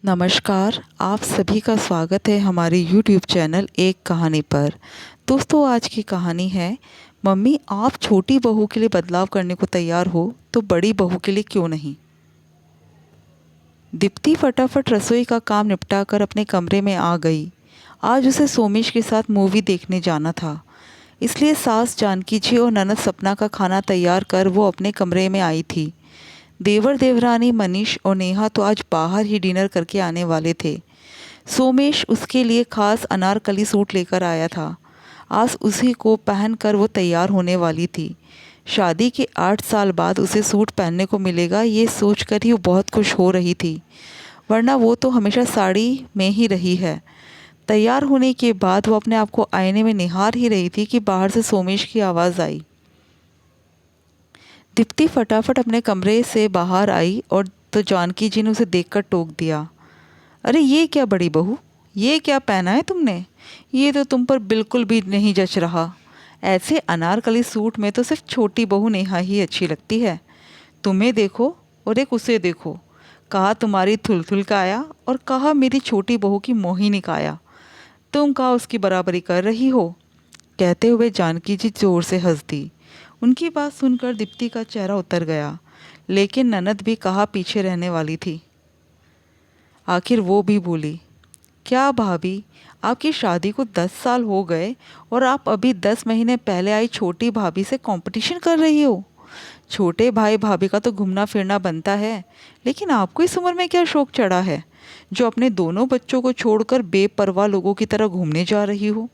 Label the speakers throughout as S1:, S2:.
S1: नमस्कार, आप सभी का स्वागत है हमारे YouTube चैनल एक कहानी पर। दोस्तों, आज की कहानी है मम्मी आप छोटी बहू के लिए बदलाव करने को तैयार हो तो बड़ी बहू के लिए क्यों नहीं। दीप्ति फटाफट रसोई का काम निपटा कर अपने कमरे में आ गई। आज उसे सोमेश के साथ मूवी देखने जाना था, इसलिए सास जानकी जी और ननद सपना का खाना तैयार कर वो अपने कमरे में आई थी। देवर देवरानी मनीष और नेहा तो आज बाहर ही डिनर करके आने वाले थे। सोमेश उसके लिए खास अनारकली सूट लेकर आया था। आज उसी को पहनकर वो तैयार होने वाली थी। शादी के 8 साल बाद उसे सूट पहनने को मिलेगा, ये सोचकर ही वो बहुत खुश हो रही थी, वरना वो तो हमेशा साड़ी में ही रही है। तैयार होने के बाद वो अपने आप को आईने में निहार ही रही थी कि बाहर से सोमेश की आवाज़ आई। दीप्ति फटाफट अपने कमरे से बाहर आई और तो जानकी जी ने उसे देखकर टोक दिया। अरे ये क्या बड़ी बहू, ये क्या पहना है तुमने? ये तो तुम पर बिल्कुल भी नहीं जच रहा। ऐसे अनारकली सूट में तो सिर्फ छोटी बहू नेहा ही अच्छी लगती है। तुम्हें देखो और एक उसे देखो। कहा तुम्हारी थुलथुल काया और कहा मेरी छोटी बहू की मोहिनी काया। तुम कहा उसकी बराबरी कर रही हो। कहते हुए जानकी जी जोर से हंस दी। उनकी बात सुनकर दीप्ति का चेहरा उतर गया, लेकिन ननद भी कहाँ पीछे रहने वाली थी। आखिर वो भी बोली, क्या भाभी, आपकी शादी को 10 साल हो गए और आप अभी 10 महीने पहले आई छोटी भाभी से कंपटीशन कर रही हो। छोटे भाई भाभी का तो घूमना फिरना बनता है, लेकिन आपको इस उम्र में क्या शौक चढ़ा है जो अपने दोनों बच्चों को छोड़कर बेपरवाह लोगों की तरह घूमने जा रही हो।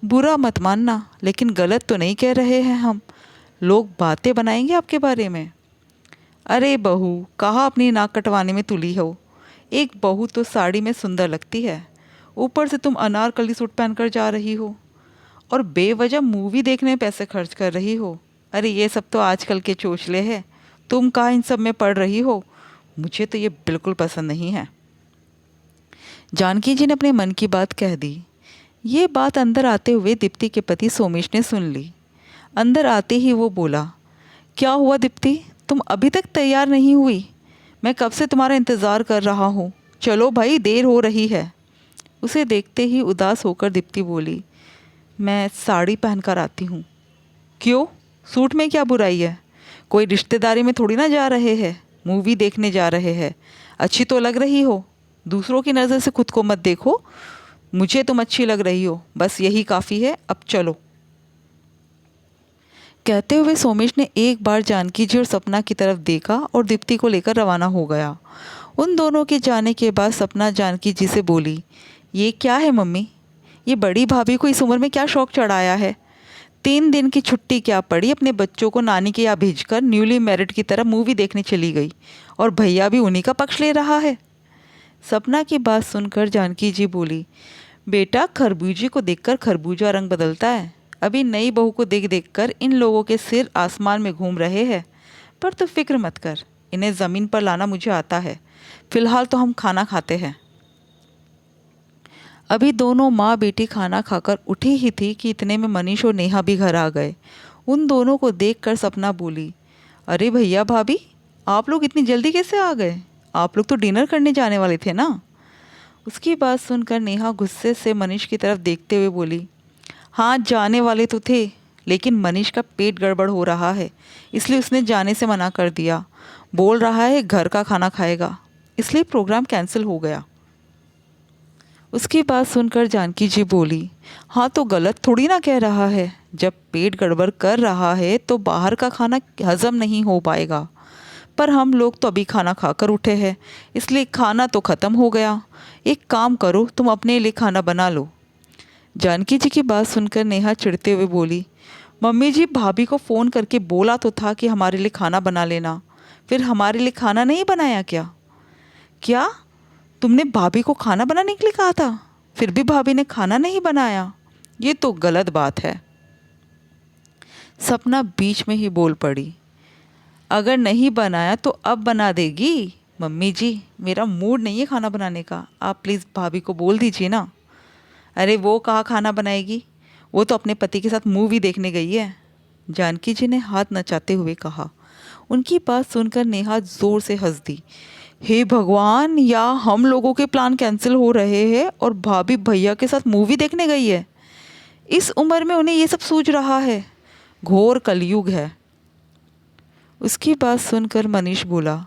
S1: बुरा मत मानना, लेकिन गलत तो नहीं कह रहे हैं हम। लोग बातें बनाएंगे आपके बारे में। अरे बहू, कहाँ अपनी नाक कटवाने में तुली हो। एक बहू तो साड़ी में सुंदर लगती है, ऊपर से तुम अनारकली सूट पहनकर जा रही हो और बेवजह मूवी देखने में पैसे खर्च कर रही हो। अरे ये सब तो आजकल के चोचले हैं, तुम कहाँ इन सब में पड़ रही हो। मुझे तो ये बिल्कुल पसंद नहीं है। जानकी जी ने अपने मन की बात कह दी। ये बात अंदर आते हुए दीप्ति के पति सोमेश ने सुन ली। अंदर आते ही वो बोला, क्या हुआ दीप्ति, तुम अभी तक तैयार नहीं हुई? मैं कब से तुम्हारा इंतज़ार कर रहा हूँ। चलो भाई, देर हो रही है। उसे देखते ही उदास होकर दीप्ति बोली, मैं साड़ी पहनकर आती हूँ। क्यों, सूट में क्या बुराई है? कोई रिश्तेदारी में थोड़ी ना जा रहे हैं, मूवी देखने जा रहे हैं। अच्छी तो लग रही हो, दूसरों की नज़र से खुद को मत देखो। मुझे तुम अच्छी लग रही हो, बस यही काफ़ी है, अब चलो। कहते हुए सोमेश ने एक बार जानकी जी और सपना की तरफ देखा और दीप्ति को लेकर रवाना हो गया। उन दोनों के जाने के बाद सपना जानकी जी से बोली, ये क्या है मम्मी, ये बड़ी भाभी को इस उम्र में क्या शौक चढ़ाया है। 3 दिन की छुट्टी क्या पड़ी, अपने बच्चों को नानी के यहाँ भेजकर न्यूली मैरिड की तरह मूवी देखने चली गई और भैया भी उन्हीं का पक्ष ले रहा है। सपना की बात सुनकर जानकी जी बोली, बेटा खरबूजे को देखकर खरबूजा रंग बदलता है। अभी नई बहू को देख देख कर इन लोगों के सिर आसमान में घूम रहे हैं, पर तू फिक्र मत कर, इन्हें ज़मीन पर लाना मुझे आता है। फिलहाल तो हम खाना खाते हैं। अभी दोनों माँ बेटी खाना खाकर उठी ही थी कि इतने में मनीष और नेहा भी घर आ गए। उन दोनों को देखकर सपना बोली, अरे भैया भाभी, आप लोग इतनी जल्दी कैसे आ गए? आप लोग तो डिनर करने जाने वाले थे ना। उसकी बात सुनकर नेहा गुस्से से मनीष की तरफ देखते हुए बोली, हाँ जाने वाले तो थे, लेकिन मनीष का पेट गड़बड़ हो रहा है, इसलिए उसने जाने से मना कर दिया। बोल रहा है घर का खाना खाएगा, इसलिए प्रोग्राम कैंसिल हो गया। उसकी बात सुनकर जानकी जी बोली, हाँ तो गलत थोड़ी ना कह रहा है। जब पेट गड़बड़ कर रहा है तो बाहर का खाना हजम नहीं हो पाएगा। पर हम लोग तो अभी खाना खाकर उठे हैं, इसलिए खाना तो ख़त्म हो गया। एक काम करो, तुम अपने लिए खाना बना लो। जानकी जी की बात सुनकर नेहा चिढ़ते हुए बोली, मम्मी जी भाभी को फ़ोन करके बोला तो था कि हमारे लिए खाना बना लेना, फिर हमारे लिए खाना नहीं बनाया क्या? क्या तुमने भाभी को खाना बनाने के लिए कहा था, फिर भी भाभी ने खाना नहीं बनाया? ये तो गलत बात है। सपना बीच में ही बोल पड़ी, अगर नहीं बनाया तो अब बना देगी। मम्मी जी, मेरा मूड नहीं है खाना बनाने का, आप प्लीज़ भाभी को बोल दीजिए ना। अरे वो कहाँ खाना बनाएगी, वो तो अपने पति के साथ मूवी देखने गई है। जानकी जी ने हाथ नचाते हुए कहा। उनकी बात सुनकर नेहा ज़ोर से हंस दी। हे भगवान, या हम लोगों के प्लान कैंसिल हो रहे हैं और भाभी भैया के साथ मूवी देखने गई है। इस उम्र में उन्हें ये सब सूझ रहा है। घोर कलयुग है। उसकी बात सुनकर मनीष बोला,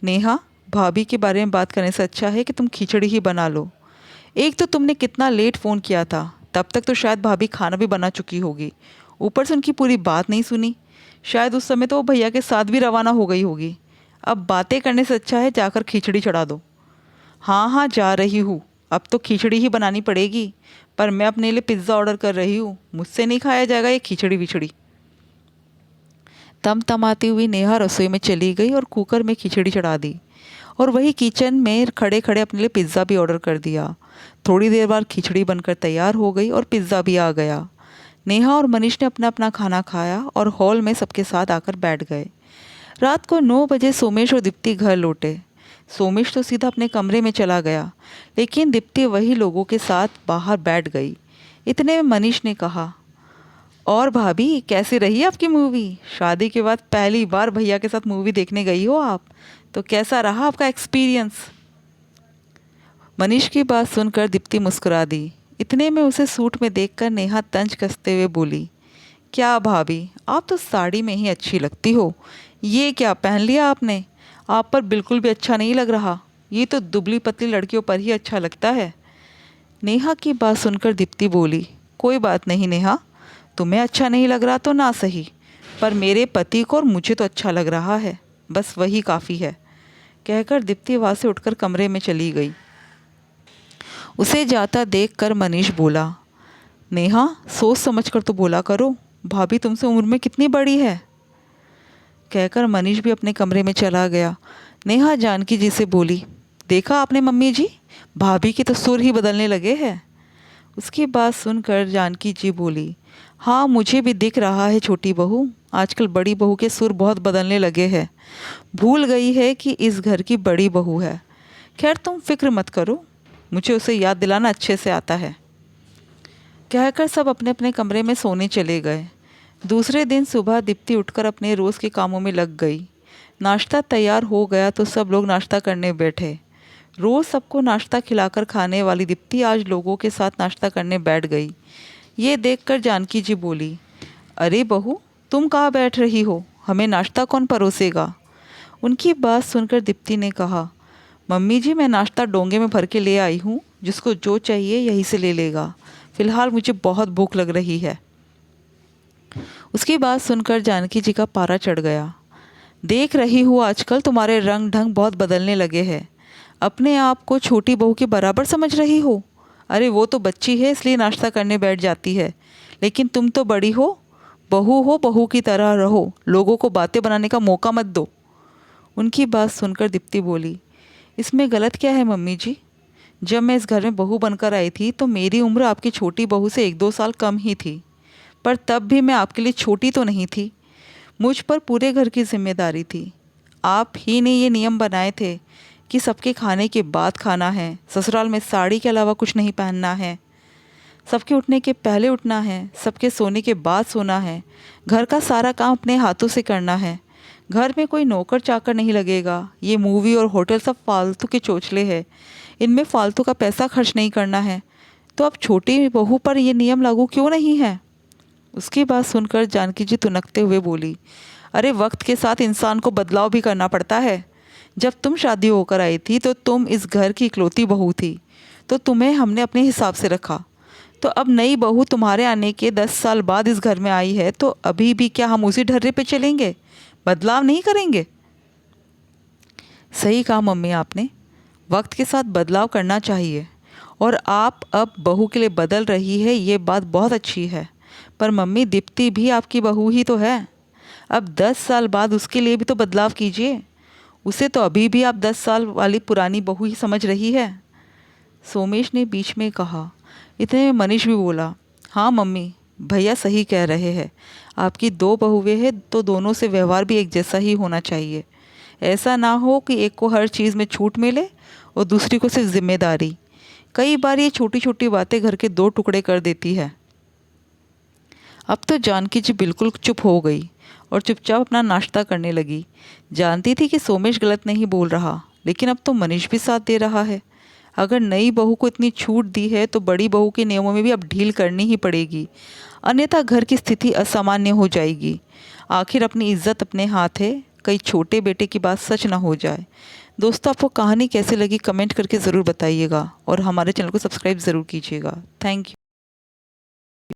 S1: नेहा, भाभी के बारे में बात करने से अच्छा है कि तुम खिचड़ी ही बना लो। एक तो तुमने कितना लेट फ़ोन किया था, तब तक तो शायद भाभी खाना भी बना चुकी होगी। ऊपर से उनकी पूरी बात नहीं सुनी। शायद उस समय तो वो भैया के साथ भी रवाना हो गई होगी। अब बातें करने से अच्छा है जाकर खिचड़ी चढ़ा दो। हाँ हाँ, जा रही हूँ। अब तो खिचड़ी ही बनानी पड़ेगी। पर मैं अपने लिए पिज़्ज़ा ऑर्डर कर रही हूँ। मुझसे नहीं खाया जाएगा ये खिचड़ी विचड़ी। तमतमाती हुई नेहा रसोई में चली गई और कुकर में खिचड़ी चढ़ा दी और वही किचन में खड़े खड़े अपने लिए पिज़्ज़ा भी ऑर्डर कर दिया। थोड़ी देर बाद खिचड़ी बनकर तैयार हो गई और पिज़्ज़ा भी आ गया। नेहा और मनीष ने अपना अपना खाना खाया और हॉल में सबके साथ आकर बैठ गए। रात को 9 बजे सोमेश और दीप्ति घर लौटे। सोमेश तो सीधा अपने कमरे में चला गया, लेकिन दीप्ति वही लोगों के साथ बाहर बैठ गई। इतने में मनीष ने कहा, और भाभी, कैसी रही आपकी मूवी? शादी के बाद पहली बार भैया के साथ मूवी देखने गई हो आप, तो कैसा रहा आपका एक्सपीरियंस? मनीष की बात सुनकर दीप्ति मुस्कुरा दी। इतने में उसे सूट में देखकर नेहा तंज कसते हुए बोली, क्या भाभी, आप तो साड़ी में ही अच्छी लगती हो। ये क्या पहन लिया आपने? आप पर बिल्कुल भी अच्छा नहीं लग रहा। ये तो दुबली पतली लड़कियों पर ही अच्छा लगता है। नेहा की बात सुनकर दीप्ति बोली, कोई बात नहीं नेहा, तुम्हें अच्छा नहीं लग रहा तो ना सही, पर मेरे पति को और मुझे तो अच्छा लग रहा है, बस वही काफ़ी है। कहकर दीप्ति वहाँ से उठकर कमरे में चली गई। उसे जाता देखकर मनीष बोला, नेहा, सोच समझ कर तो बोला करो, भाभी तुमसे उम्र में कितनी बड़ी है। कहकर मनीष भी अपने कमरे में चला गया। नेहा जानकी जी से बोली, देखा आपने मम्मी जी, भाभी के तो सुर ही बदलने लगे हैं। उसकी बात सुनकर जानकी जी बोली, हाँ, मुझे भी दिख रहा है छोटी बहू, आजकल बड़ी बहू के सुर बहुत बदलने लगे हैं। भूल गई है कि इस घर की बड़ी बहू है। खैर तुम फिक्र मत करो, मुझे उसे याद दिलाना अच्छे से आता है। कहकर सब अपने अपने कमरे में सोने चले गए। दूसरे दिन सुबह दीप्ति उठकर अपने रोज़ के कामों में लग गई। नाश्ता तैयार हो गया तो सब लोग नाश्ता करने बैठे। रोज़ सबको नाश्ता खिलाकर खाने वाली दीप्ति आज लोगों के साथ नाश्ता करने बैठ गई। ये देखकर जानकी जी बोली, अरे बहू, तुम कहाँ बैठ रही हो? हमें नाश्ता कौन परोसेगा? उनकी बात सुनकर दीप्ति ने कहा, मम्मी जी, मैं नाश्ता डोंगे में भर के ले आई हूँ, जिसको जो चाहिए यहीं से ले लेगा। फ़िलहाल मुझे बहुत भूख लग रही है। उसकी बात सुनकर जानकी जी का पारा चढ़ गया। देख रही हूँ आजकल तुम्हारे रंग ढंग बहुत बदलने लगे हैं। अपने आप को छोटी बहू के बराबर समझ रही हो। अरे वो तो बच्ची है इसलिए नाश्ता करने बैठ जाती है, लेकिन तुम तो बड़ी हो, बहू की तरह रहो, लोगों को बातें बनाने का मौका मत दो। उनकी बात सुनकर दीप्ति बोली, इसमें गलत क्या है मम्मी जी? जब मैं इस घर में बहू बनकर आई थी तो मेरी उम्र आपकी छोटी बहू से 1-2 साल कम ही थी, पर तब भी मैं आपके लिए छोटी तो नहीं थी। मुझ पर पूरे घर की जिम्मेदारी थी। आप ही ने ये नियम बनाए थे कि सबके खाने के बाद खाना है, ससुराल में साड़ी के अलावा कुछ नहीं पहनना है, सबके उठने के पहले उठना है, सबके सोने के बाद सोना है, घर का सारा काम अपने हाथों से करना है, घर में कोई नौकर चाकर नहीं लगेगा। ये मूवी और होटल सब फालतू के चोचले हैं, इनमें फालतू का पैसा खर्च नहीं करना है। तो अब छोटी बहू पर ये नियम लागू क्यों नहीं है? उसकी बात सुनकर जानकी जी तुनकते हुए बोली, अरे वक्त के साथ इंसान को बदलाव भी करना पड़ता है। जब तुम शादी होकर आई थी तो तुम इस घर की इकलौती बहू थी, तो तुम्हें हमने अपने हिसाब से रखा। तो अब नई बहू तुम्हारे आने के 10 साल बाद इस घर में आई है, तो अभी भी क्या हम उसी ढर्रे पे चलेंगे, बदलाव नहीं करेंगे? सही कहा मम्मी आपने, वक्त के साथ बदलाव करना चाहिए, और आप अब बहू के लिए बदल रही है, ये बात बहुत अच्छी है। पर मम्मी, दीप्ति भी आपकी बहू ही तो है। अब 10 साल बाद उसके लिए भी तो बदलाव कीजिए। उसे तो अभी भी आप 10 साल वाली पुरानी बहू ही समझ रही है। सोमेश ने बीच में कहा। इतने में मनीष भी बोला, हाँ मम्मी, भैया सही कह रहे हैं। आपकी 2 बहुएं हैं तो दोनों से व्यवहार भी एक जैसा ही होना चाहिए। ऐसा ना हो कि एक को हर चीज़ में छूट मिले और दूसरी को सिर्फ जिम्मेदारी। कई बार ये छोटी छोटी बातें घर के 2 टुकड़े कर देती है। अब तो जानकी जी बिल्कुल चुप हो गई और चुपचाप अपना नाश्ता करने लगी। जानती थी कि सोमेश गलत नहीं बोल रहा, लेकिन अब तो मनीष भी साथ दे रहा है। अगर नई बहू को इतनी छूट दी है तो बड़ी बहू के नियमों में भी अब ढील करनी ही पड़ेगी, अन्यथा घर की स्थिति असामान्य हो जाएगी। आखिर अपनी इज्जत अपने हाथ है, कहीं छोटे बेटे की बात सच ना हो जाए। दोस्तों, आपको कहानी कैसे लगी कमेंट करके ज़रूर बताइएगा और हमारे चैनल को सब्सक्राइब ज़रूर कीजिएगा। Thank you.